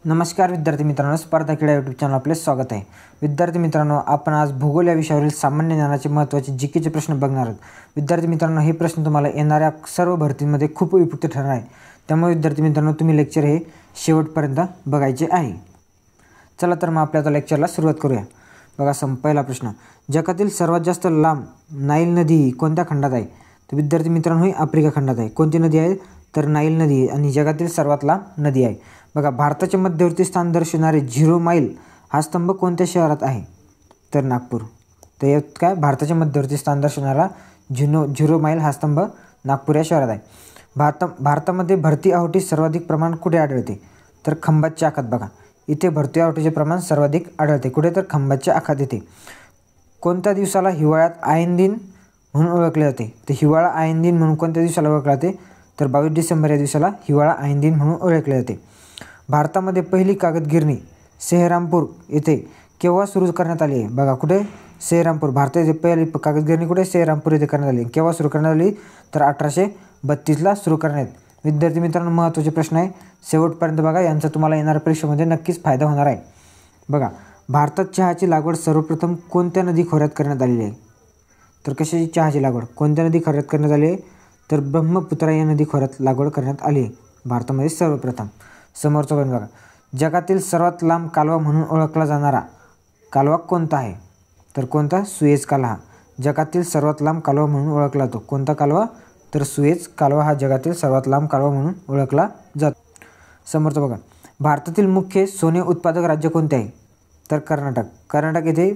नमस्कार विद्यार्थी मित्रांनो, स्पर्धा क्रीडा यूट्यूब चॅनल आपले स्वागत आहे. विद्यार्थी मित्रांनो, आपण आज भूगोल या विषयावरील सामान्य ज्ञानाचे महत्त्वाचे जीकेचे प्रश्न बघणार आहोत. विद्यार्थी मित्रांनो, हे प्रश्न तुम्हाला येणाऱ्या सर्व भरतींमध्ये खूप उपयुक्त ठरणार आहे. त्यामुळे विद्यार्थी मित्रांनो, तुम्ही लेक्चर हे शेवटपर्यंत बघायचे आहे. चला तर मग आपल्या आता लेक्चरला सुरुवात करूया. बघा पहिला प्रश्न, जगातील सर्वात जास्त लांब नाईल नदी कोणत्या खंडात आहे? तर विद्यार्थी मित्रांनो, ही आफ्रिका खंडात आहे. कोणती नदी आहे? तर नाईल नदी आहे आणि जगातील सर्वात लांब नदी आहे. बघा, भारताचे मध्यवर्ती स्थान दर्शवणारे 0 माईल हा स्तंभ कोणत्या शहरात आहे? तर नागपूर. तर यात काय, भारताचे मध्यवर्ती स्थान दर्शवणारा 0 माईल हा स्तंभ नागपूर या शहरात आहे. भारतामध्ये भरती आहोटी सर्वाधिक प्रमाण कुठे आढळते? तर खंभातच्या आखात. बघा, इथे भरती आहोटीचे प्रमाण सर्वाधिक आढळते. कुठे? तर खंभातच्या आखात येते. कोणत्या दिवसाला हिवाळ्यात आयन दिन म्हणून ओळखले जाते? तर हिवाळा आयन दिन म्हणून कोणत्या दिवसाला ओळखले जाते? तर 22 डिसेंबर या दिवसाला हिवाळा आयन दिन म्हणून ओळखले जाते. भारतामध्ये पहिली कागद गिरणी सेहरामपूर येथे केव्हा सुरू करण्यात आली आहे? बघा, कुठे? सेहरामपूर. भारताची पहिली कागद गिरणी कुठे? सेहरामपूर येथे करण्यात आली. केव्हा सुरू करण्यात आली? तर 1832ला सुरू करण्यात. विद्यार्थी मित्रांनो, महत्त्वाचे प्रश्न आहे, शेवटपर्यंत बघा. यांचा तुम्हाला येणाऱ्या परीक्षेमध्ये नक्कीच फायदा होणार आहे. बघा, भारतात चहाची लागवड सर्वप्रथम कोणत्या नदी खोऱ्यात करण्यात आलेली आहे? तर कशाची चहाची लागवड कोणत्या नदी खोऱ्यात करण्यात आली आहे? तर ब्रह्मपुत्रा या नदी खोऱ्यात लागवड करण्यात आली आहे भारतामध्ये सर्वप्रथम. समोरचा पण बघा, जगातील सर्वात लांब कालवा म्हणून ओळखला जाणारा कालवा कोणता आहे? तर कोणता? सुएझ कालवा. जगातील सर्वात लांब कालवा म्हणून ओळखला जातो. कोणता कालवा? तर सुएझ कालवा हा जगातील सर्वात लांब कालवा म्हणून ओळखला जातो. समोरचा बघा, भारतातील मुख्य सोने उत्पादक राज्य कोणते आहे? तर कर्नाटक. कर्नाटक येथे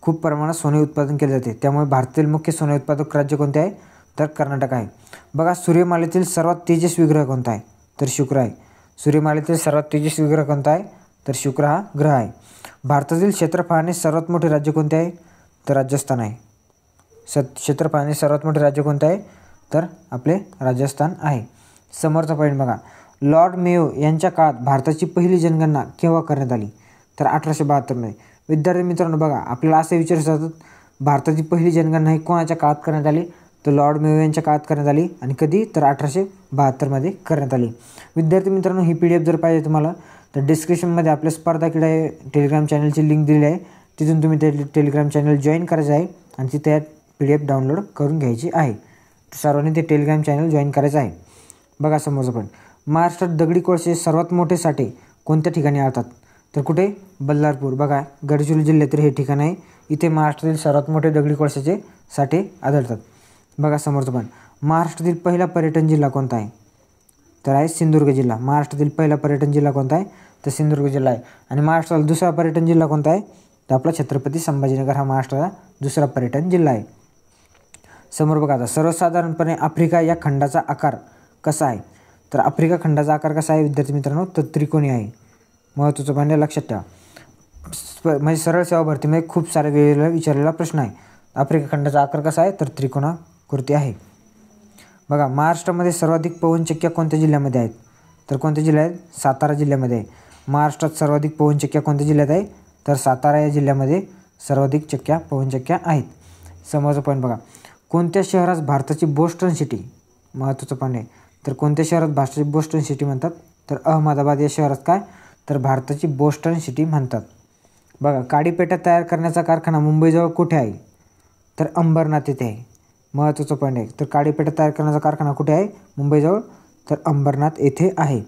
खूप प्रमाणात सोने उत्पादन केले जाते. त्यामुळे भारतातील मुख्य सोने उत्पादक राज्य कोणते आहे? तर कर्नाटक आहे. बघा, सूर्यमालेतील सर्वात तेजस्वी ग्रह कोणता आहे? तर शुक्र आहे. सूर्यमालेतील सर्वात तेजस्वी ग्रह कोणता आहे? तर शुक्र हा ग्रह आहे. भारतातील क्षेत्रफळाने सर्वात मोठे राज्य कोणते आहे? तर राजस्थान आहे. क्षेत्रफळाने सर्वात मोठे राज्य कोणते आहे? तर आपले राजस्थान आहे. समोरचा पॉईंट बघा, लॉर्ड मेयो यांच्या काळात भारताची पहिली जनगणना केव्हा करण्यात आली? तर 1872मध्ये. विद्यार्थी मित्रांनो, बघा, आपल्याला असे विचारू शकतात, भारताची पहिली जनगणना ही कोणाच्या काळात करण्यात आली? तर लॉर्ड मेयो यांच्या काळात करण्यात आली. आणि कधी? तर 1872मध्ये करण्यात आली. विद्यार्थी मित्रांनो, ही PDF जर पाहिजे तुम्हाला तर डिस्क्रिप्शनमध्ये आपल्या स्पर्धा क्रीडा टेलिग्राम चॅनलची लिंक दिलेली आहे. तिथून तुम्ही ते टेलिग्राम चॅनल जॉईन करायचं आहे आणि तिथे PDF डाउनलोड करून घ्यायची आहे. सर्वांनी ते टेलिग्राम चॅनल जॉईन करायचं आहे. बघा, समोरचं पण, महाराष्ट्रात दगडी कोळसे सर्वात मोठे साठे कोणत्या ठिकाणी आढळतात? तर कुठे? बल्लारपूर. बघा, गडचिरोली जिल्ह्यातील हे ठिकाण आहे. इथे महाराष्ट्रातील सर्वात मोठे दगडी कोळशाचे साठे आढळतात. बघा, समोरचं पण, महाराष्ट्रातील पहिला पर्यटन जिल्हा कोणता आहे? तर आहे सिंधुदुर्ग जिल्हा. महाराष्ट्रातील पहिला पर्यटन जिल्हा कोणता आहे? तर सिंधुदुर्ग जिल्हा आहे. आणि महाराष्ट्राला दुसरा पर्यटन जिल्हा कोणता आहे? तर आपला छत्रपती संभाजीनगर हा महाराष्ट्राचा दुसरा पर्यटन जिल्हा आहे. समोर बघा, आता सर्वसाधारणपणे आफ्रिका या खंडाचा आकार कसा आहे? तर आफ्रिका खंडाचा आकार कसा आहे विद्यार्थी मित्रांनो? तर त्रिकोणी आहे. महत्त्वाचं पाहिजे, लक्षात ठेवा. म्हणजे सरळ सेवा भरतीमध्ये खूप सारे वेळेला विचारलेला प्रश्न आहे. आफ्रिका खंडाचा आकार कसा आहे? तर त्रिकोणाकृती आहे. बघा, महाराष्ट्रामध्ये सर्वाधिक पवनचक्क्या कोणत्या जिल्ह्यामध्ये आहेत? तर कोणत्या जिल्ह्यात? सातारा जिल्ह्यामध्ये आहे. महाराष्ट्रात सर्वाधिक पवनचक्क्या कोणत्या जिल्ह्यात आहे? तर सातारा या जिल्ह्यामध्ये सर्वाधिक पवनचक्क्या आहेत. समोरचा पॉईंट बघा, कोणत्या शहरास भारताची बोस्टन सिटी? महत्त्वाचं पॉईंट आहे. तर कोणत्या शहरात भारताची बोस्टन सिटी म्हणतात? तर अहमदाबाद या शहरात काय? तर भारताची बोस्टन सिटी म्हणतात. बघा, काडीपेट्या तयार करण्याचा कारखाना मुंबईजवळ कुठे आहे? तर अंबरनाथ येथे आहे. महत्त्वाचं पॉईंट आहे. तर काडीपेट्या तयार करण्याचा कारखाना कुठे आहे? मुंबईजवळ. तर अंबरनाथ येथे आहे.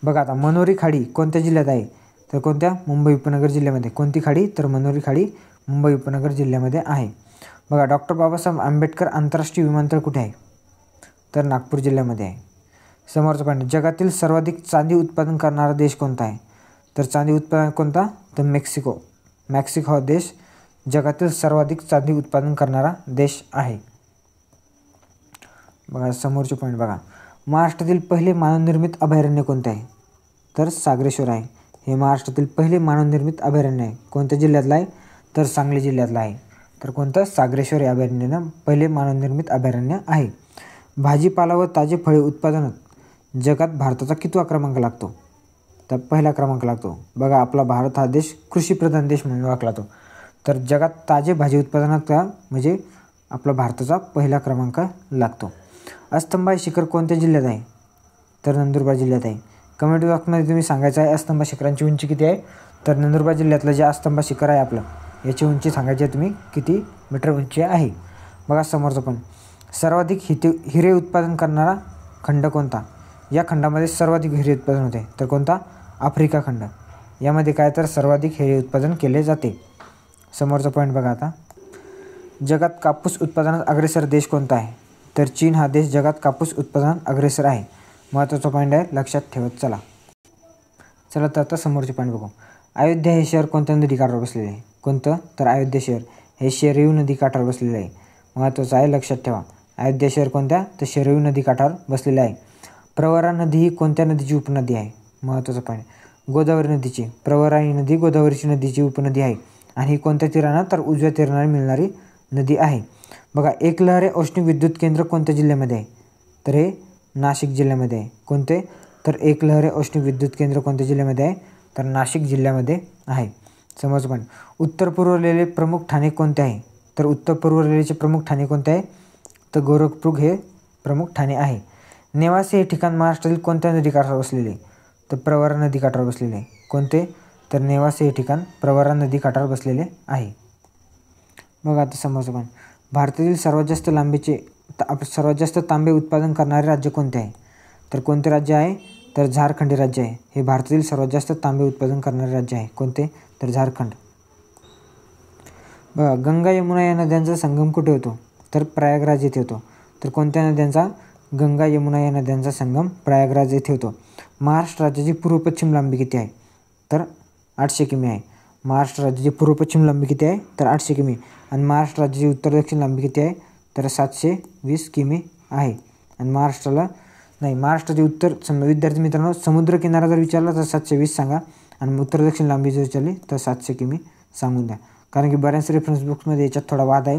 बघा, आता मनोरी खाडी कोणत्या जिल्ह्यात आहे? तर कोणत्या? मुंबई उपनगर जिल्ह्यामध्ये. कोणती खाडी? तर मनोरी खाडी मुंबई उपनगर जिल्ह्यामध्ये आहे. बघा, डॉक्टर बाबासाहेब आंबेडकर आंतरराष्ट्रीय विमानतळ कुठे आहे? तर नागपूर जिल्ह्यामध्ये आहे. समोरचं पॉईंट, जगातील सर्वाधिक चांदी उत्पादन करणारा देश कोणता आहे? तर चांदी उत्पादन कोणता? तर मेक्सिको. मेक्सिको हा देश जगातील सर्वाधिक चांदी उत्पादन करणारा देश आहे. बघा, समोरचे पॉईंट बघा, महाराष्ट्रातील पहिले मानवनिर्मित अभयारण्य कोणते आहे? तर सागरेश्वर आहे. हे महाराष्ट्रातील पहिले मानवनिर्मित अभयारण्य आहे. कोणत्या जिल्ह्यातलं आहे? तर सांगली जिल्ह्यातलं आहे. तर कोणतं? सागरेश्वर या अभयारण्यानं पहिले मानवनिर्मित अभयारण्य आहे. भाजीपाला व ताजे फळे उत्पादनात जगात भारताचा कितवा क्रमांक लागतो? तर पहिला क्रमांक लागतो. बघा, आपला भारत हा देश कृषीप्रधान देश म्हणून ओळखला जातो. तर जगात ताजे भाजी उत्पादनात म्हणजे आपला भारताचा पहिला क्रमांक लागतो. अस्तंभाई शिखर कोणत्या जिल्ह्यात आहे? तर नंदुरबार जिल्ह्यात आहे. कमेंट बॉक्समध्ये तुम्ही सांगायचं आहे अस्तंभा शिखरांची उंची किती आहे. तर नंदुरबार जिल्ह्यातलं जे अस्तंभा शिखर आहे आपलं, याची उंची सांगायची आहे तुम्ही किती मीटर उंची आहे. बघा समोरचं पण, सर्वाधिक हिरे उत्पादन करणारा खंड कोणता. या खंडामध्ये सर्वाधिक हिरे उत्पादन होते. तर कोणता, आफ्रिका खंड. यामध्ये काय तर सर्वाधिक हिरे उत्पादन केले जाते. समोरचा पॉईंट बघा आता, जगात कापूस उत्पादनात अग्रेसर देश कोणता आहे. तर चीन हा देश जगात कापूस उत्पादनात अग्रेसर आहे. महत्त्वाचा पॉईंट आहे, लक्षात ठेवत चला. तर आता समोरचे पॉईंट बघू. अयोध्या हे शहर कोणत्या नदी काठावर बसलेले आहे. कोणतं, तर अयोध्या शहर हे शरयू नदी काठावर बसलेले आहे. महत्त्वाचं आहे, लक्षात ठेवा. अयोध्या शहर कोणत्या, तर शरयू नदी काठावर बसलेले आहे. प्रवरा नदी ही कोणत्या नदीची उपनदी आहे. महत्त्वाचा पॉईंट, गोदावरी नदीची. प्रवरा ही नदी गोदावरीची नदीची उपनदी आहे आणि ही कोणत्या तीरानं, तर उजव्या तीराने मिळणारी नदी आहे. बघा, एकलहरे औष्णिक विद्युत केंद्र कोणत्या जिल्ह्यामध्ये आहे. तर हे नाशिक जिल्ह्यामध्ये आहे. कोणते, तर एकलहरे औष्णिक विद्युत केंद्र कोणत्या जिल्ह्यामध्ये आहे, तर नाशिक जिल्ह्यामध्ये आहे. समज पण, उत्तर पूर्व रेल्वे प्रमुख ठाणे कोणते आहे. तर उत्तर पूर्व रेल्वेचे प्रमुख ठाणे कोणते आहे, तर गोरखपूर हे प्रमुख ठाणे आहे. नेवासे हे ठिकाण महाराष्ट्रातील कोणत्या नदीकाठावर बसलेले, तर प्रवरा नदीकाठावर बसलेले आहे. कोणते, तर नेवासे हे ठिकाण प्रवरा नदीकाठावर बसलेले आहे. बघा आता समोरचं पण, भारतातील सर्वात जास्त तांबे उत्पादन करणारे राज्य कोणते आहे. तर कोणते राज्य आहे, तर झारखंड हे राज्य आहे. हे भारतातील सर्वात जास्त तांबे उत्पादन करणारे राज्य आहे. कोणते, तर झारखंड. बघा, गंगा यमुना या नद्यांचा संगम कुठे होतो, तर प्रयागराज येथे होतो. तर कोणत्या नद्यांचा, गंगा यमुना या नद्यांचा संगम प्रयागराज येथे होतो. महाराष्ट्र राज्याची पूर्व पश्चिम लांबी किती आहे, तर 800 किमी आहे. महाराष्ट्र राज्याची पूर्व पश्चिम लांबी किती आहे, तर 800 किमी. आणि महाराष्ट्र राज्याची उत्तर दक्षिण लांबी किती आहे, तर 720 किमी आहे. आणि महाराष्ट्राची उत्तर विद्यार्थी मित्रांनो, समुद्रकिनारा जर विचारला तर 720 सांगा आणि उत्तर दक्षिण लांबी जर विचारली तर 700 किमी सांगून द्या. कारण की बऱ्याच रेफरन्स बुक्समध्ये याच्यात थोडा वाद आहे.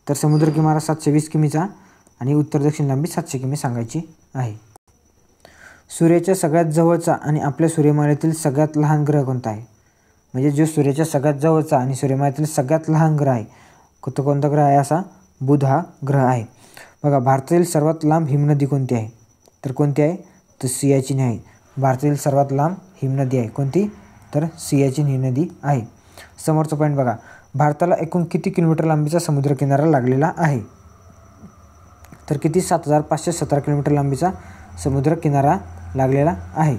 तर समुद्रकिनारा 720 किमीचा आणि उत्तर दक्षिण लांबी 700 किमी सांगायची आहे. सूर्याच्या सगळ्यात जवळचा आणि आपल्या सूर्यमालेतील सगळ्यात लहान ग्रह कोणता आहे. म्हणजे जो सूर्याच्या सगळ्यात जवळचा आणि सूर्यमालेतील सगळ्यात लहान ग्रह आहे, कोणता ग्रह आहे असा, बुध हा ग्रह आहे. बघा, भारतातील सर्वात लांब हिमनदी कोणती आहे. तर कोणती आहे, तर सियाचीन आहे. भारतातील सर्वात लांब हिमनदी आहे कोणती, तर सियाचीन ही नदी आहे. समोरचा पॉईंट बघा, भारताला एकूण किती किलोमीटर लांबीचा समुद्रकिनारा लागलेला आहे. तर किती, 7517 किलोमीटर लांबीचा समुद्रकिनारा लागलेला आहे.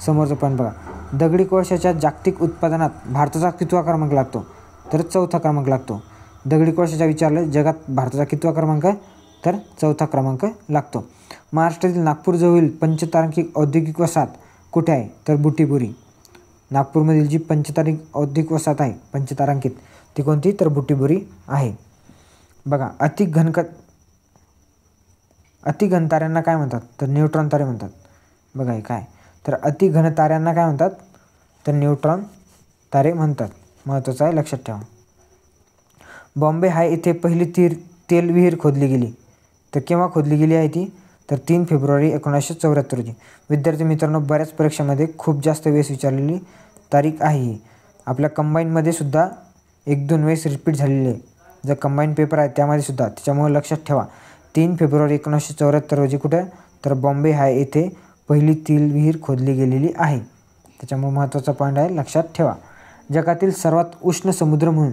समोरचा पॉईंट बघा, दगडी कोळशाच्या जागतिक उत्पादनात भारताचा कितवा क्रमांक लागतो, तर 4था क्रमांक लागतो. दगडी कोळशाच्या विचारलं जगात भारताचा कितवा क्रमांक, तर 4था क्रमांक लागतो. महाराष्ट्रातील नागपूरजवळील पंचतारांकित औद्योगिक वसाहत कुठे आहे, तर बुटिबुरी. नागपूरमधील जी पंचतारांकित औद्योगिक वसाहत आहे पंचतारांकित, ती कोणती, तर बुटिबुरी आहे. बघा, अतिघन ताऱ्यांना काय म्हणतात, तर न्यूट्रॉन तारे म्हणतात. बघा हे काय, तर अतिघन ताऱ्यांना काय म्हणतात, तर न्यूट्रॉन तारे म्हणतात. महत्त्वाचं आहे, लक्षात ठेवा. बॉम्बे हाय येथे पहिली तेल विहीर खोदली गेली. तर केव्हा खोदली गेली आहे ती, तर 3 फेब्रुवारी 1974 रोजी. विद्यार्थी मित्रांनो, बऱ्याच परीक्षामध्ये खूप जास्त वेळेस विचारलेली तारीख आहे ही. आपल्या कंबाईनमध्ये सुद्धा 1-2 वेळेस रिपीट झालेली आहे. जर कंबाईन पेपर आहे त्यामध्ये सुद्धा, त्याच्यामुळे लक्षात ठेवा. 3 फेब्रुवारी 1974 रोजी कुठे, तर बॉम्बे हाय येथे पहिली तेल विहीर खोदली गेलेली आहे. त्याच्यामुळे महत्त्वाचा पॉईंट आहे, लक्षात ठेवा. जगातील सर्वात उष्ण समुद्र म्हणून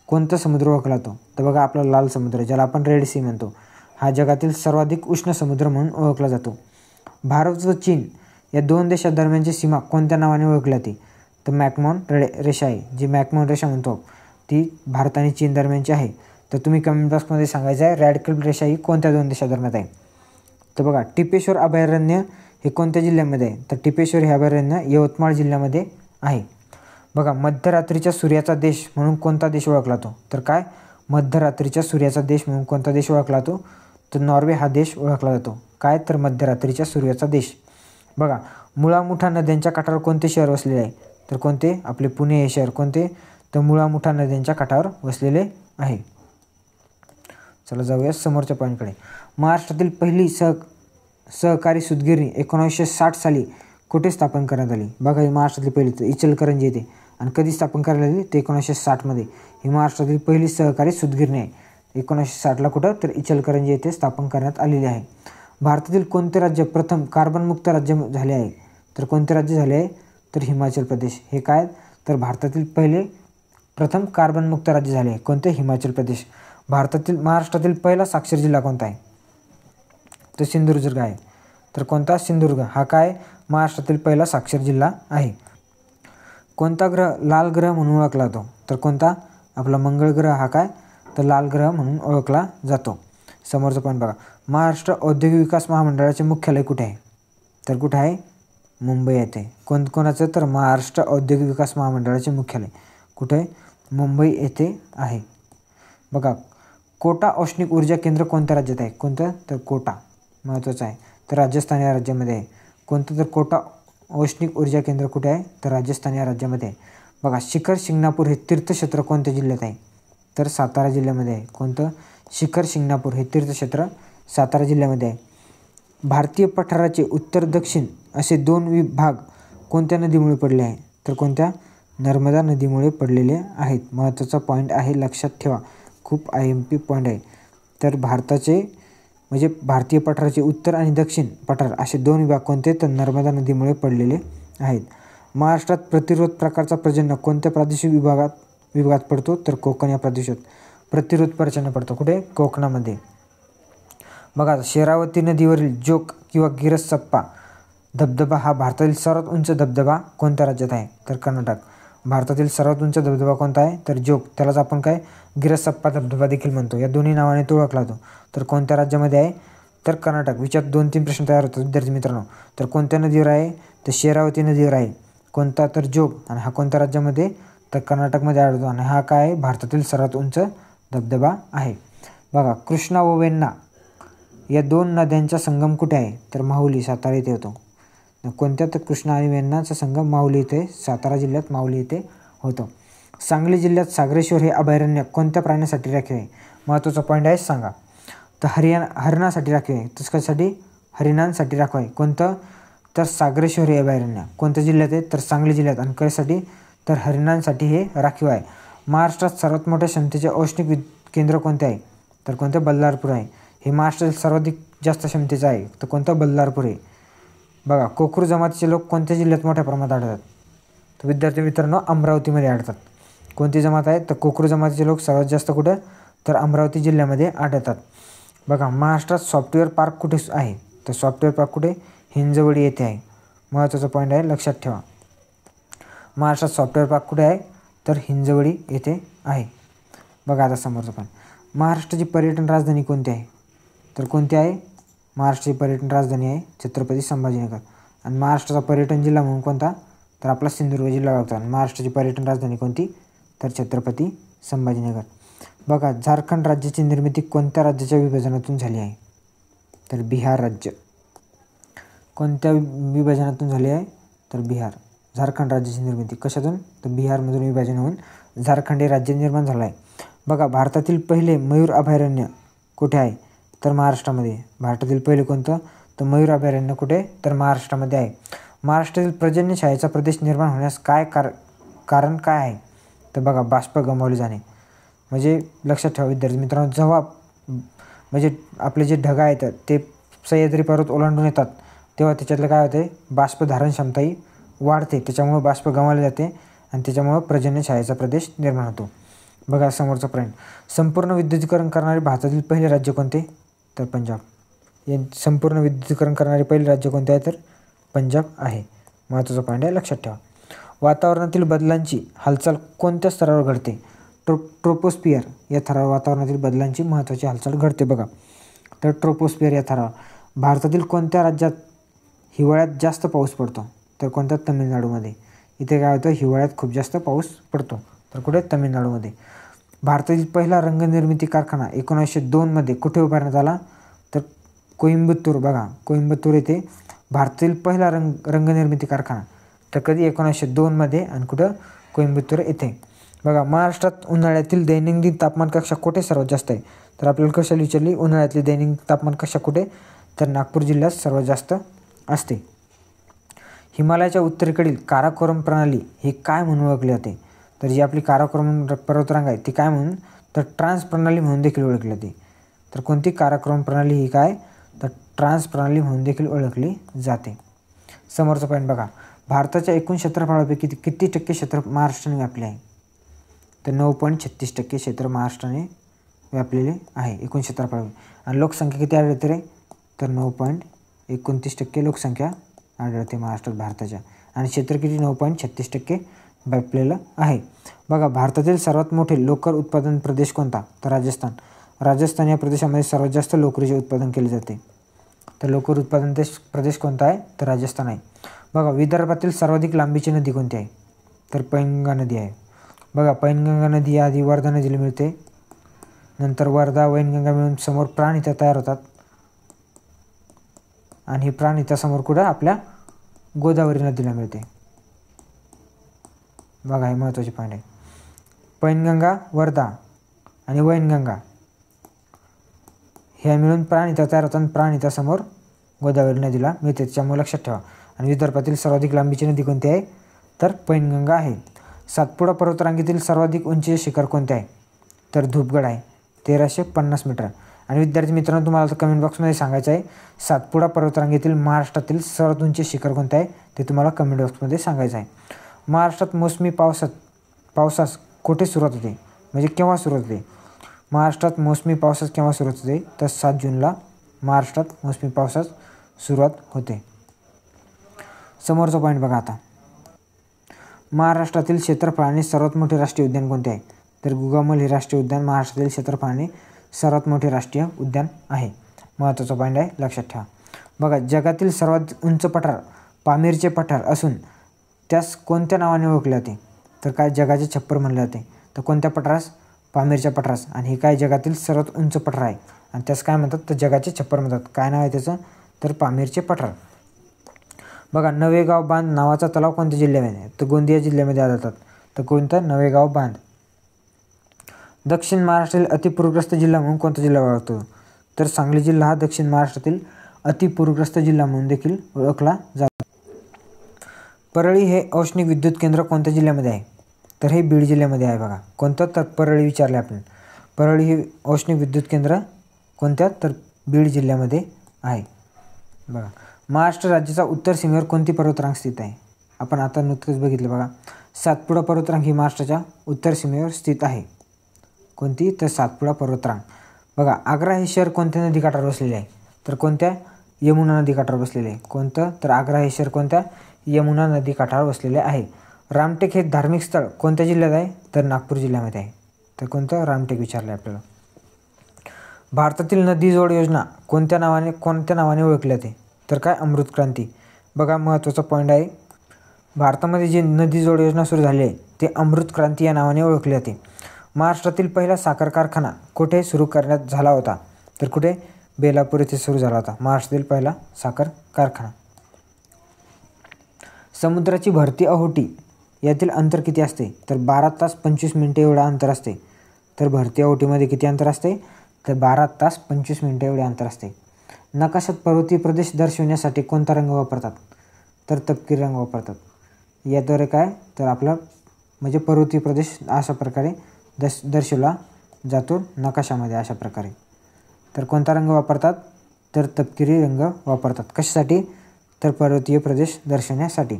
कोणता समुद्र ओळखला जातो, तर बघा आपला लाल समुद्र, ज्याला आपण रेड सी म्हणतो, हा जगातील सर्वाधिक उष्ण समुद्र म्हणून ओळखला जातो. भारत व चीन या 2 देशांदरम्यानची सीमा कोणत्या नावाने ओळखली जाते, तर मॅकमोहन रेषा आहे. जी मॅकमोहन रेषा म्हणतो ती भारत आणि चीन दरम्यानची आहे. तर तुम्ही कमेंट बॉक्समध्ये सांगायचं आहे रॅडिकल रेषा ही कोणत्या 2 देशादरम्यान आहे. तर बघा, टिपेश्वर अभयारण्य हे कोणत्या जिल्ह्यामध्ये आहे, तर टिपेश्वर हे अभयारण्य यवतमाळ जिल्ह्यामध्ये आहे. बघा, मध्यरात्रीच्या सूर्याचा देश म्हणून कोणता देश ओळखला जातो, तर काय, मध्यरात्रीच्या सूर्याचा देश म्हणून कोणता देश ओळखला जातो, तर नॉर्वे हा देश ओळखला जातो. काय, तर मध्यरात्रीच्या सूर्याचा देश. बघा, मुळा मुठा नद्यांच्या काठावर कोणते शहर वसलेले आहे, तर कोणते, आपले पुणे हे शहर. कोणते, तर मुळा मुठा नद्यांच्या काठावर वसलेले आहे. चला जाऊया समोरच्या पॉईंटकडे. महाराष्ट्रातील पहिली सहकारी सूतगिरणी 1960 साली कुठे स्थापन करण्यात आली. बघा, ही महाराष्ट्रातली पहिली तर इचलकरंजी येथे. आणि कधी स्थापन करण्यात आली, तर 1960 मध्ये. ही महाराष्ट्रातील पहिली सहकारी सूतगिरणी आहे. 1960ला कुठं, तर इचलकरंजी येथे स्थापन करण्यात आलेली आहे. भारतातील कोणते राज्य प्रथम कार्बनमुक्त राज्य झाले आहे, तर कोणते राज्य झाले आहे? तर हिमाचल प्रदेश. हे काय? तर भारतातील प्रथम कार्बनमुक्त राज्य झाले. कोणते? हिमाचल प्रदेश. महाराष्ट्रातील पहिला साक्षर जिल्हा कोणता आहे? तर सिंधुदुर्ग आहे. तर कोणता? सिंधुदुर्ग. हा काय? महाराष्ट्रातील पहिला साक्षर जिल्हा आहे. कोणता ग्रह लाल ग्रह म्हणून ओळखला जातो? तर कोणता? आपला मंगळ ग्रह हा काय? तर लाल ग्रह म्हणून ओळखला जातो. समोरचा पॉईंट बघा. महाराष्ट्र औद्योगिक विकास महामंडळाचे मुख्यालय कुठे आहे? तर कुठे आहे? मुंबई येथे. कोणाचं? तर महाराष्ट्र औद्योगिक विकास महामंडळाचे मुख्यालय कुठे? मुंबई येथे आहे. बघा, कोटा औष्णिक ऊर्जा केंद्र कोणत्या राज्यात आहे? कोणतं? तर कोटा. महत्त्वाचं आहे. तर राजस्थान या राज्यामध्ये आहे. कोणतं? तर कोटा औष्णिक ऊर्जा केंद्र कुठे आहे? तर राजस्थान या राज्यामध्ये आहे. बघा, शिखर शिंगणापूर हे तीर्थक्षेत्र कोणत्या जिल्ह्यात आहे? तर सातारा जिल्ह्यामध्ये आहे. कोणतं? शिखर शिंगणापूर हे तीर्थक्षेत्र सातारा जिल्ह्यामध्ये आहे. भारतीय पठाराचे उत्तर दक्षिण असे 2 विभाग कोणत्या नदीमुळे पडले आहे? तर कोणत्या? नर्मदा नदीमुळे पडलेले आहेत. महत्त्वाचा पॉईंट आहे, लक्षात ठेवा. खूप IMP पॉईंट आहे. तर भारतीय पठाराचे उत्तर आणि दक्षिण पठार असे 2 विभाग कोणते? तर नर्मदा नदीमुळे पडलेले आहेत. महाराष्ट्रात प्रतिरोध प्रकारचा पर्जन्य कोणत्या प्रादेशिक विभागात पडतो? तर कोकण या प्रदेशात प्रतिरोध पर्जन्य पडतो. कुठे? कोकणामध्ये. बघा, शेरावती नदीवरील जोग किंवा गिरसप्पा धबधबा हा भारतातील सर्वात उंच धबधबा कोणत्या राज्यात आहे? तर कर्नाटक. भारतातील सर्वात उंच धबधबा कोणता आहे? तर जोग. त्यालाच आपण काय? गिरसप्पा धबधबा देखील म्हणतो. या दोन्ही नावाने तो ओळखला जातो. तर कोणत्या राज्यामध्ये आहे? तर कर्नाटक. विचारात 2-3 प्रश्न तयार होतात विद्यार्थी मित्रांनो. तर कोणत्या नदीवर आहे? तर शेरावती नदीवर आहे. कोणता? तर जोग. आणि हा कोणत्या राज्यामध्ये? तर कर्नाटकमध्ये आढळतो. आणि हा काय आहे? भारतातील सर्वात उंच धबधबा आहे. बघा, कृष्णा व वेण्णा या 2 नद्यांचा संगम कुठे आहे? तर माहुली, सातारा येथे होतो. कोणत्या? तर कृष्णा आणि वेण्णाचा संगम माहुली येथे, सातारा जिल्ह्यात माहुली येथे होतो. सांगली जिल्ह्यात सागरेश्वर हे अभयारण्य कोणत्या प्राण्यासाठी राखीव आहे? महत्त्वाचा पॉईंट आहे, सांगा. तर हरिणासाठी राखीव आहे. तर कशासाठी? हरिणांसाठी राखीव आहे. कोणतं? तर सागरेश्वर हे अभयारण्य कोणत्या जिल्ह्यात आहे? तर सांगली जिल्ह्यात. आणि कशासाठी? तर हरिणांसाठी हे राखीव आहे. महाराष्ट्रात सर्वात मोठ्या क्षमतेचे औष्णिक केंद्र कोणते आहे? तर कोणतं? बल्लारपूर आहे. हे महाराष्ट्रातील सर्वाधिक जास्त क्षमतेचं आहे. तर कोणतं? बल्लारपूर आहे. बघा, कोकरू जमातीचे लोक कोणत्या जिल्ह्यात मोठ्या प्रमाणात आढळतात? तर विद्यार्थी मित्रांनो, अमरावतीमध्ये आढळतात. कोणती जमात आहे? तर कोकरू जमातीचे लोक सर्वात जास्त कुठं? तर अमरावती जिल्ह्यामध्ये आढळतात. बघा, महाराष्ट्रात सॉफ्टवेअर पार्क कुठे आहे? तर सॉफ्टवेअर पार्क कुठे? हिंजवडी येथे आहे. महत्त्वाचा पॉईंट आहे, लक्षात ठेवा. महाराष्ट्रात सॉफ्टवेअर पार्क कुठे आहे? तर हिंजवडी येथे आहे. बघा आता समोरचा पॉईंट. महाराष्ट्राची पर्यटन राजधानी कोणती आहे? तर कोणती आहे? महाराष्ट्राची पर्यटन राजधानी आहे छत्रपती संभाजीनगर. आणि महाराष्ट्राचा पर्यटन जिल्हा म्हणून कोणता? तर आपला सिंधुदुर्ग जिल्हा लागतो. आणि महाराष्ट्राची पर्यटन राजधानी कोणती? तर छत्रपती संभाजीनगर. बघा, झारखंड राज्याची निर्मिती कोणत्या राज्याच्या विभाजनातून झाली आहे? तर बिहार राज्य. कोणत्या विभाजनातून झाली आहे? तर बिहार. झारखंड राज्याची निर्मिती कशातून? तर बिहारमधून विभाजन होऊन झारखंड हे राज्य निर्माण झालं आहे. बघा, भारतातील पहिले मयूर अभयारण्य कुठे आहे? तर महाराष्ट्रामध्ये. भारतातील पहिले कोणतं? तर मयूर अभयारण्य कुठे? तर महाराष्ट्रामध्ये आहे. महाराष्ट्रातील पर्जन्यछायेचा प्रदेश निर्माण होण्यास कारण काय आहे? तर बघा, बाष्प गमावले जाणे. म्हणजे लक्षात ठेवा विद्यार्थी मित्रांनो, जेव्हा आपले जे ढग आहेत ते सह्याद्री पर्वत ओलांडून येतात तेव्हा त्याच्यातलं काय होते? बाष्प धारण क्षमताही वाढते. त्याच्यामुळे बाष्प गमावले जाते आणि त्याच्यामुळं पर्जन्यछायेचा प्रदेश निर्माण होतो. बघा समोरचा पॉईंट. संपूर्ण विद्युतीकरण करणारे भारतातील पहिले राज्य कोणते? तर पंजाब. हे संपूर्ण विद्युतीकरण करणारे पहिले राज्य कोणते आहे? तर पंजाब आहे. महत्त्वाचा पॉईंट आहे, लक्षात ठेवा. वातावरणातील बदलांची हालचाल कोणत्या स्तरावर घडते? ट्रोपोस्फियर या थरावर वातावरणातील बदलांची महत्त्वाची हालचाल घडते. बघा, तर ट्रोपोस्फियर या थरावर भारतातील कोणत्या राज्यात हिवाळ्यात जास्त पाऊस पडतो? तर कोणत्या? तमिळनाडूमध्ये. इथे काय होतं? हिवाळ्यात खूप जास्त पाऊस पडतो. तर कुठे? तमिळनाडूमध्ये. भारतातील पहिला रंगनिर्मिती कारखाना 1902 कुठे उभारण्यात आला? तर कोइंबतूर. बघा, कोइंबतूर येथे भारतातील पहिला रंगनिर्मिती कारखाना. तर कधी? 1902 आणि कुठं? कोइंबतूर येथे. बघा, महाराष्ट्रात उन्हाळ्यातील दैनंदिन तापमान कक्षा कुठे सर्वात जास्त आहे? तर आपल्याला कशाला विचारली? उन्हाळ्यातली दैनिक तापमान कक्षा कुठे? तर नागपूर जिल्ह्यात सर्वात जास्त असते. हिमालयाच्या उत्तरेकडील काराकोरम प्रणाली हे काय म्हणून ओळखले जाते? तर जी आपली काराकोरम पर्वतरांग आहे ती काय म्हणून? तर ट्रान्स प्रणाली म्हणून देखील ओळखली जाते. तर कोणती? काराकोरम प्रणाली ही काय? तर ट्रान्स प्रणाली म्हणून देखील ओळखली जाते. समोरचा पॉईंट बघा, भारताच्या एकूण क्षेत्रफळापैकी किती टक्के क्षेत्र महाराष्ट्राने व्यापले आहे? तर 9.36% क्षेत्र महाराष्ट्राने व्यापलेले आहे एकूण क्षेत्रफळ. आणि लोकसंख्या किती आढळते रे? तर 9.29% लोकसंख्या आढळते महाराष्ट्रात भारताच्या. आणि क्षेत्र किती? 9.36% व्यापलेलं आहे. बघा, भारतातील सर्वात मोठे लोकर उत्पादन प्रदेश कोणता? तर राजस्थान. राजस्थान या प्रदेशामध्ये सर्वात जास्त लोकरीचे उत्पादन केले जाते. तर लोकर उत्पादन प्रदेश कोणता आहे? तर राजस्थान आहे. बघा, विदर्भातील सर्वाधिक लांबीची नदी कोणती आहे? तर पैनगंगा नदी आहे. बघा, पैनगंगा नदी आधी वर्धा नदीला मिळते, नंतर वर्धा वैनगंगा मिळून समोर प्राणहिता तयार होतात आणि ही प्राणहिता समोर कुठं? आपल्या गोदावरी नदीला मिळते. बघा, हे महत्त्वाचे पॉईंट आहे. पैनगंगा, वर्धा आणि वैनगंगा ह्या मिळून प्राणहिता तयार होतात आणि प्राणहिता समोर गोदावरी नदीला मिळते, त्याच्यामुळे लक्षात ठेवा. आणि विदर्भातील सर्वाधिक लांबीची नदी कोणती आहे? तर पैनगंगा आहे. सातपुडा पर्वतरांगेतील सर्वाधिक उंचीचे शिखर कोणते आहे? तर धूपगड आहे, 1350 मीटर. आणि विद्यार्थी मित्रांनो, तुम्हाला आता कमेंट बॉक्समध्ये सांगायचं आहे, सातपुडा पर्वतरांगेतील महाराष्ट्रातील सर्वात उंच शिखर कोणते आहे ते तुम्हाला कमेंट बॉक्समध्ये सांगायचं आहे. महाराष्ट्रात मोसमी पावसास कुठे सुरुवात होते? म्हणजे केव्हा सुरुवात होते? महाराष्ट्रात मोसमी पावसास केव्हा सुरुवात होते? तर 7 जूनला महाराष्ट्रात मोसमी पावसास सुरुवात होते. समोरचा पॉईंट बघा आता, महाराष्ट्रातील क्षेत्रफळाने सर्वात मोठे राष्ट्रीय उद्यान कोणते आहे? तर गुगामल हे राष्ट्रीय उद्यान महाराष्ट्रातील क्षेत्रफळाने सर्वात मोठे राष्ट्रीय उद्यान आहे. महत्त्वाचा पॉईंट आहे, लक्षात ठेवा. बघा, जगातील सर्वात उंच पठार पामीरचे पठार असून त्यास कोणत्या नावाने ओळखले जाते? तर काय? जगाचे छप्पर म्हणले जाते. तर कोणत्या पठारास? पामीरच्या पठारास. आणि हे काय? जगातील सर्वात उंच पठार आहे आणि त्यास काय म्हणतात? तर जगाचे छप्पर म्हणतात. काय नाव आहे त्याचं? तर पामीरचे पठार. बघा, नवेगाव बांध नावाचा तलाव कोणत्या जिल्ह्यामध्ये? तर गोंदिया जिल्ह्यामध्ये आढळतात. तर कोणतं? नवेगाव बांध. दक्षिण महाराष्ट्रातील अतिपूरग्रस्त जिल्हा म्हणून कोणता जिल्हा ओळखतो? तर सांगली जिल्हा हा दक्षिण महाराष्ट्रातील अतिपूरग्रस्त जिल्हा म्हणून देखील ओळखला जातो. परळी हे औष्णिक विद्युत केंद्र कोणत्या जिल्ह्यामध्ये आहे? तर हे बीड जिल्ह्यामध्ये आहे. बघा, कोणतं? तर परळी विचारले आपण. परळी हे औष्णिक विद्युत केंद्र कोणत्या? तर बीड जिल्ह्यामध्ये आहे. बघा, महाराष्ट्र राज्याचा उत्तर सीमेवर कोणती पर्वतरांग स्थित आहे? आपण आता नुकतंच बघितलं. बघा, सातपुडा पर्वतरांग ही महाराष्ट्राच्या उत्तर सीमेवर स्थित आहे. कोणती? तर सातपुडा पर्वतरांग. बघा, आग्रा हे शहर कोणत्या नदीकाठावर बसलेले आहे? तर कोणत्या? यमुना नदीकाठावर बसलेले आहे. कोणतं? तर आग्रा हे शहर कोणत्या? यमुना नदीकाठावर बसलेले आहे. रामटेक हे धार्मिक स्थळ कोणत्या जिल्ह्यात आहे? तर नागपूर जिल्ह्यामध्ये आहे. तर कोणतं? रामटेक विचारलं आपल्याला. भारतातील नदी जोड योजना कोणत्या नावाने ओळखली जाते? तर काय? अमृत क्रांती. बघा, महत्त्वाचा पॉईंट आहे, भारतामध्ये जी नदी जोड योजना सुरू झाली आहे ते अमृत क्रांती या नावाने ओळखली जाते. महाराष्ट्रातील पहिला साखर कारखाना कुठे सुरू करण्यात झाला होता? तर कुठे? बेलापूर येथे सुरू झाला होता महाराष्ट्रातील पहिला साखर कारखाना. समुद्राची भरती ओहोटी यातील अंतर किती असते? तर 12 तास 25 मिनिटे एवढं अंतर असते. तर भरती ओहोटीमध्ये किती अंतर असते? तर 12 तास 25 मिनिटे एवढे अंतर असते. नकाशात पर्वतीय प्रदेश दर्शविण्यासाठी कोणता रंग वापरतात? तर तपकिरी रंग वापरतात. याद्वारे काय? तर आपला म्हणजे पर्वतीय प्रदेश अशा प्रकारे दर्शवला जातो नकाशामध्ये अशा प्रकारे. तर कोणता रंग वापरतात? तर तपकिरी रंग वापरतात. कशासाठी? तर पर्वतीय प्रदेश दर्शवण्यासाठी.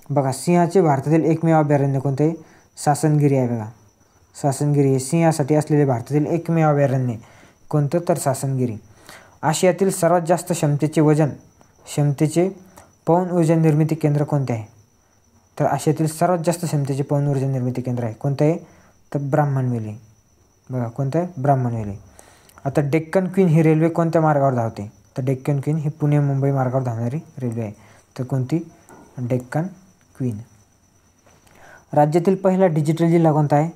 बघा, सिंहाचे भारतातील एकमेव अभयारण्य कोणते? सासनगिरी आहे. बघा, सासनगिरी हे सिंहासाठी असलेले भारतातील एकमेव अभयारण्य कोणतं? तर सासनगिरी. आशियातील सर्वात जास्त क्षमतेचे पवन ऊर्जा निर्मिती केंद्र कोणते आहे? तर आशियातील सर्वात जास्त क्षमतेचे पवन ऊर्जा निर्मिती केंद्र आहे. कोणतं आहे? तर ब्राह्मणवेली. बघा, कोणतं आहे? ब्राह्मणवेली. आता डेक्कन क्वीन ही रेल्वे कोणत्या मार्गावर धावते? तर डेक्कन क्वीन ही पुणे मुंबई मार्गावर धावणारी रेल्वे आहे. तर कोणती? डेक्कन क्वीन. राज्यातील पहिला डिजिटल जिल्हा कोणता आहे?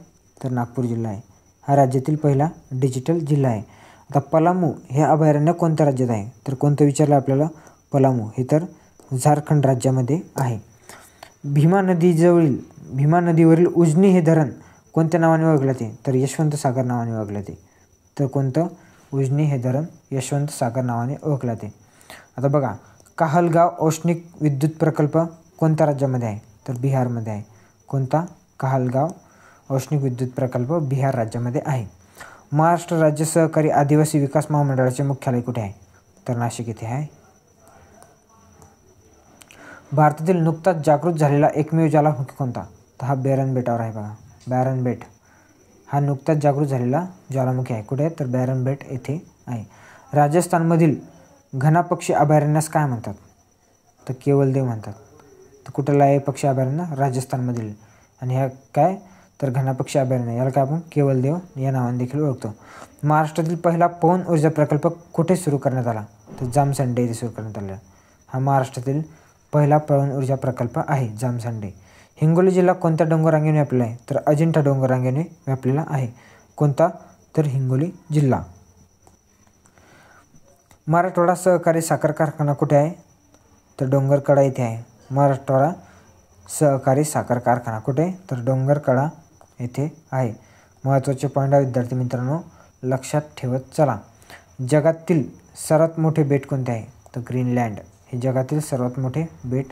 तर नागपूर जिल्हा आहे. हा राज्यातील पहिला डिजिटल जिल्हा आहे. आता पलामू हे अभयारण्य कोणत्या राज्यात आहे? तर कोणतं विचारलं आपल्याला? पलामू हे तर झारखंड राज्यामध्ये आहे. भीमा नदीवरील उजनी हे धरण कोणत्या नावाने ओळखले जाते? तर यशवंत सागर नावाने ओळखले जाते. तर कोणतं? उजनी हे धरण यशवंत सागर नावाने ओळखले जाते. आता बघा, काहलगाव औष्णिक विद्युत प्रकल्प कोणत्या राज्यामध्ये आहे? तर बिहारमध्ये आहे. कोणता? काहलगाव औष्णिक विद्युत प्रकल्प बिहार राज्यामध्ये आहे. महाराष्ट्र राज्य सहकारी आदिवासी विकास महामंडळाचे मुख्यालय कुठे आहे? तर नाशिक येथे आहे. भारतातील नुकताच जागृत झालेला एकमेव ज्वालामुखी कोणता? तर हा बॅरन बेटावर आहे बघा. बॅरन बेट हा नुकताच जागृत झालेला ज्वालामुखी आहे. कुठे? तर बॅरन बेट येथे आहे. राजस्थानमधील घना पक्षी अभयारण्यास काय म्हणतात? तर केवलदेव म्हणतात. तर कुठला आहे पक्षी अभयारण्य? राजस्थानमधील. आणि ह्या काय? तर घना पक्षी अभयारण्य, याला काय आपण केवलदेव या नावाने देखील ओळखतो. महाराष्ट्रातील पहिला पवन ऊर्जा प्रकल्प कुठे सुरू करण्यात आला? तर जामसंडे येथे सुरू करण्यात आला. हा महाराष्ट्रातील पहिला पवन ऊर्जा प्रकल्प आहे जामसंडे. हिंगोली जिल्हा कोणत्या डोंगररांगेने व्यापलेला आहे? तर अजिंठा डोंगररांगेने व्यापलेला आहे. कोणता? तर हिंगोली जिल्हा. मराठवाडा सहकारी साखर कारखाना कुठे आहे? तर डोंगरकडा येथे आहे. मराठवाडा सहकारी साखर कारखाना कुठे? तर डोंगरकडा येथे आहे. महत्त्वाचे पॉईंट आहे विद्यार्थी मित्रांनो, लक्षात ठेवत चला. जगातील सर्वात मोठे बेट कोणते आहे? तर ग्रीनलँड हे जगातील सर्वात मोठे बेट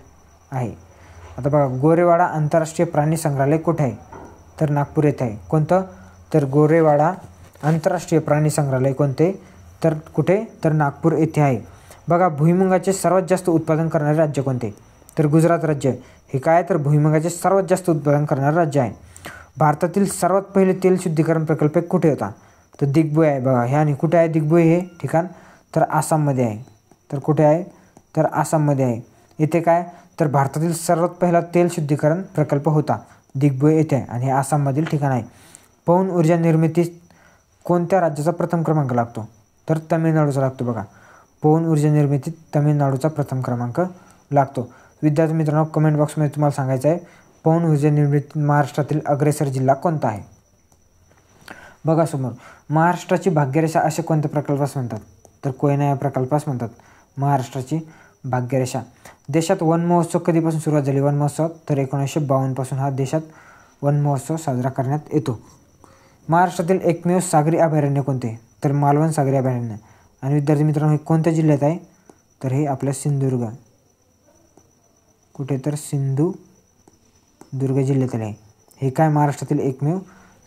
आहे. आता बघा, गोरेवाडा आंतरराष्ट्रीय प्राणी संग्रहालय कुठे आहे? तर नागपूर येथे आहे. कोणतं? तर गोरेवाडा आंतरराष्ट्रीय प्राणी संग्रहालय कोणते? तर कुठे? तर नागपूर येथे आहे. बघा, भुईमुगाचे सर्वात जास्त उत्पादन करणारे राज्य कोणते? तर गुजरात राज्य हे काय? तर भुईमुगाचे सर्वात जास्त उत्पादन करणारे राज्य आहे. भारतातील सर्वात पहिले तेल शुद्धीकरण प्रकल्प कुठे होता? तर दिग्बोई आहे. बघा, ह्या आणि कुठे आहे दिग्बोई हे ठिकाण? तर आसाममध्ये आहे. तर कुठे आहे? तर आसाममध्ये आहे. येथे काय? तर भारतातील सर्वात पहिला तेल शुद्धीकरण प्रकल्प होता दिग्बोई येथे आहे आणि हे आसाममधील ठिकाण आहे. पवन ऊर्जा निर्मितीत कोणत्या राज्याचा प्रथम क्रमांक लागतो? तर तमिळनाडूचा लागतो. बघा, पवन ऊर्जा निर्मितीत तमिळनाडूचा प्रथम क्रमांक लागतो. विद्यार्थी मित्रांनो, कमेंट बॉक्समध्ये तुम्हाला सांगायचं आहे पवन ऊर्जा निर्मितीत महाराष्ट्रातील अग्रेसर जिल्हा कोणता आहे? बघा समोर, महाराष्ट्राची भाग्यरेषा असे कोणत्या प्रकल्पास म्हणतात? तर कोयना या प्रकल्पास म्हणतात महाराष्ट्राची भाग्यरेषा. देशात वन महोत्सव कधीपासून सुरुवात झाली? वन महोत्सव तर 1952 पासून हा देशात वन महोत्सव साजरा करण्यात येतो. महाराष्ट्रातील एकमेव सागरी अभयारण्य कोणते? तर मालवण सागरी अभयारण्य. आणि विद्यार्थी मित्रांनो, हे कोणत्या जिल्ह्यात आहे? तर हे आपल्या सिंधुदुर्ग. कुठे? तर सिंधुदुर्ग जिल्ह्यातील आहे. हे काय? महाराष्ट्रातील एकमेव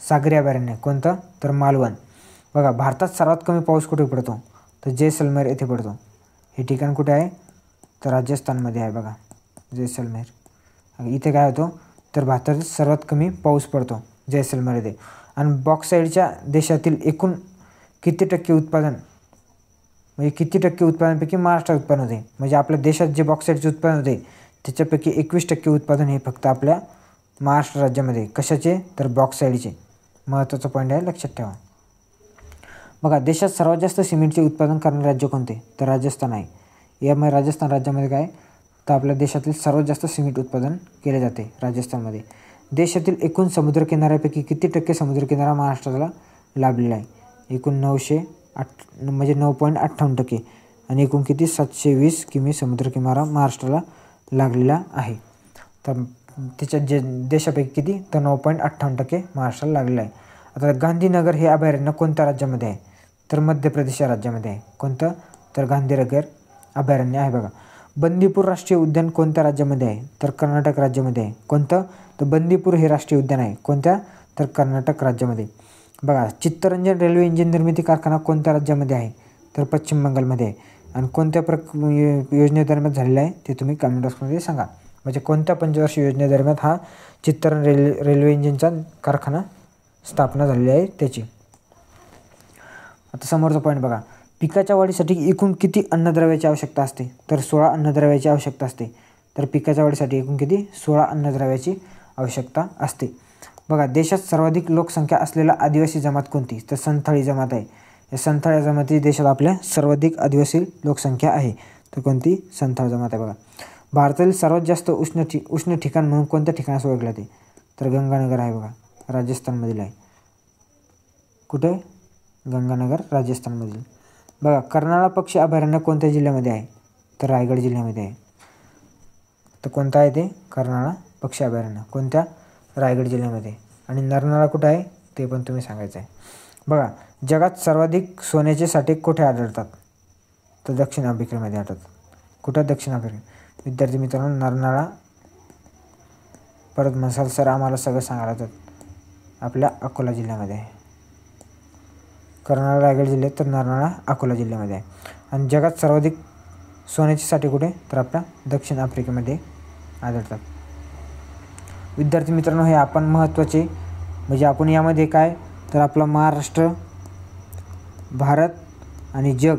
सागरी अभयारण्य. कोणतं? तर मालवण. बघा, भारतात सर्वात कमी पाऊस कुठे पडतो? तर जैसलमेर येथे पडतो. हे ठिकाण कुठे आहे? तर राजस्थानमध्ये आहे. बघा, जैसलमेर. इथे काय होतं? तर भारतातील सर्वात कमी पाऊस पडतो जैसलमेर येथे. आणि बॉक्साईडच्या देशातील एकूण किती टक्के उत्पादन, म्हणजे किती टक्के उत्पादनापैकी महाराष्ट्रात उत्पादन होते? म्हणजे आपल्या देशात जे बॉक्साईडचे उत्पादन होते त्याच्यापैकी 21% उत्पादन हे फक्त आपल्या महाराष्ट्र राज्यामध्ये. कशाचे? तर बॉक्साईडचे. महत्त्वाचा पॉईंट आहे, लक्षात ठेवा. बघा, देशात सर्वात जास्त सिमेंटचे उत्पादन करणारे राज्य कोणते? तर राजस्थान आहे. यामुळे राजस्थान राज्यामध्ये काय? तर आपल्या देशातील सर्वात जास्त सिमेंट उत्पादन केले जाते राजस्थानमध्ये. देशातील एकूण समुद्रकिनाऱ्यापैकी किती टक्के समुद्रकिनारा महाराष्ट्राला लाभलेला आहे? एकूण 9.58% आणि एकूण किती? 720 किमी समुद्रकिनारा महाराष्ट्राला लागलेला आहे. तर त्याच्यात जे देशापैकी किती? तर 9.58% महाराष्ट्राला लागलेला आहे. आता गांधीनगर हे अभयारण्य कोणत्या राज्यामध्ये आहे? तर मध्य प्रदेश या राज्यामध्ये आहे. कोणतं? तर गांधीनगर अभयारण्य आहे. बघा, बंदीपूर राष्ट्रीय उद्यान कोणत्या राज्यामध्ये आहे? तर कर्नाटक राज्यामध्ये आहे. कोणतं? तर बंदीपूर हे राष्ट्रीय उद्यान आहे. कोणत्या? तर कर्नाटक राज्यामध्ये. बघा, चित्तरंजन रेल्वे इंजिन निर्मिती कारखाना कोणत्या राज्यामध्ये आहे? तर पश्चिम बंगालमध्ये आहे. आणि कोणत्या योजनेदरम्यान झालेला आहे ते तुम्ही कमेंट बॉक्समध्ये सांगा. म्हणजे कोणत्या पंचवार्षिक योजनेदरम्यान हा चित्तरंजन रेल्वे इंजिनचा कारखाना स्थापना झालेली आहे त्याची. आता समोरचा पॉईंट बघा, पिकाच्या वाढीसाठी एकूण किती अन्नद्रव्याची आवश्यकता असते? तर 16 अन्नद्रव्याची आवश्यकता असते. तर पिकाच्या वाढीसाठी एकूण किती? 16 अन्नद्रव्याची आवश्यकता असते. बघा, देशात सर्वाधिक लोकसंख्या असलेला आदिवासी जमात कोणती? तर संथाळी जमात आहे. या संथाळी जमाती देशात आपल्या सर्वाधिक आदिवासी लोकसंख्या आहे. तर कोणती? संथाळ जमात आहे. बघा, भारतातील सर्वात जास्त उष्ण ठिकाण म्हणून कोणत्या ठिकाणास ओळखले जाते? तर गंगानगर आहे. बघा, राजस्थानमधील आहे. कुठे? गंगानगर राजस्थानमधील. बघा, कर्नाळा पक्षी अभयारण्य कोणत्या जिल्ह्यामध्ये आहे? तर रायगड जिल्ह्यामध्ये आहे. तर कोणतं आहे ते? कर्नाळा पक्षी अभयारण्य. कोणत्या? रायगड जिल्ह्यामध्ये. आणि नरनाळा कुठं आहे ते पण तुम्ही सांगायचं आहे. बघा, जगात सर्वाधिक सोन्याचे साठे कुठे आढळतात? तर दक्षिण आफ्रिकेमध्ये आढळतात. कुठं? दक्षिण आफ्रिका. विद्यार्थी मित्रांनो, नरनाळा परत मसाल सर आम्हाला सगळं सांगायला जातात. आपल्या अकोला जिल्ह्यामध्ये आहे. कर्नाळा रायगड जिल्ह्यात, तर नरनाळा अकोला जिल्ह्यामध्ये आहे. आणि जगात सर्वाधिक सोन्याचे साठे कुठे? तर आपल्या दक्षिण आफ्रिकेमध्ये आढळतात. विद्यार्थी मित्रांनो, हे आपण महत्त्वाचे म्हणजे आपण यामध्ये काय तर आपला महाराष्ट्र, भारत आणि जग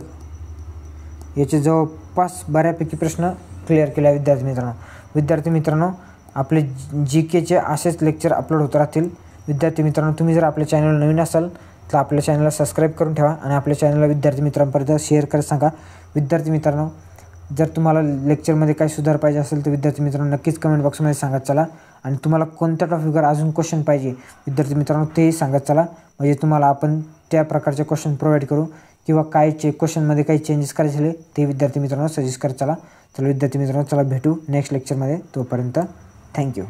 याचे जवळपास बऱ्यापैकी प्रश्न क्लिअर केले आहे विद्यार्थी मित्रांनो. आपले GKचे असेच लेक्चर अपलोड होत राहतील. विद्यार्थी मित्रांनो, तुम्ही जर आपल्या चॅनलवर नवीन असाल तर आपल्या चॅनलला सबस्क्राईब करून ठेवा आणि आपल्या चॅनलला विद्यार्थी मित्रांपर्यंत शेअर करत सांगा. विद्यार्थी मित्रांनो, जर तुम्हाला लेक्चरमध्ये काही सुधार पाहिजे असेल तर विद्यार्थी मित्रांनो नक्कीच कमेंट बॉक्समध्ये सांगत चला. आणि तुम्हाला कोणत्या टॉपिकवर अजून क्वेश्चन पाहिजे विद्यार्थी मित्रांनो तेही सांगत चला, म्हणजे तुम्हाला आपण त्या प्रकारचे क्वेश्चन प्रोव्हाइड करू किंवा काय क्वेश्चनमध्ये काही चेंजेस करायचे झाले ते विद्यार्थी मित्रांनो सजेस्ट करत चला. चला विद्यार्थी मित्रांनो, चला भेटू नेक्स्ट लेक्चरमध्ये. तोपर्यंत थँक्यू.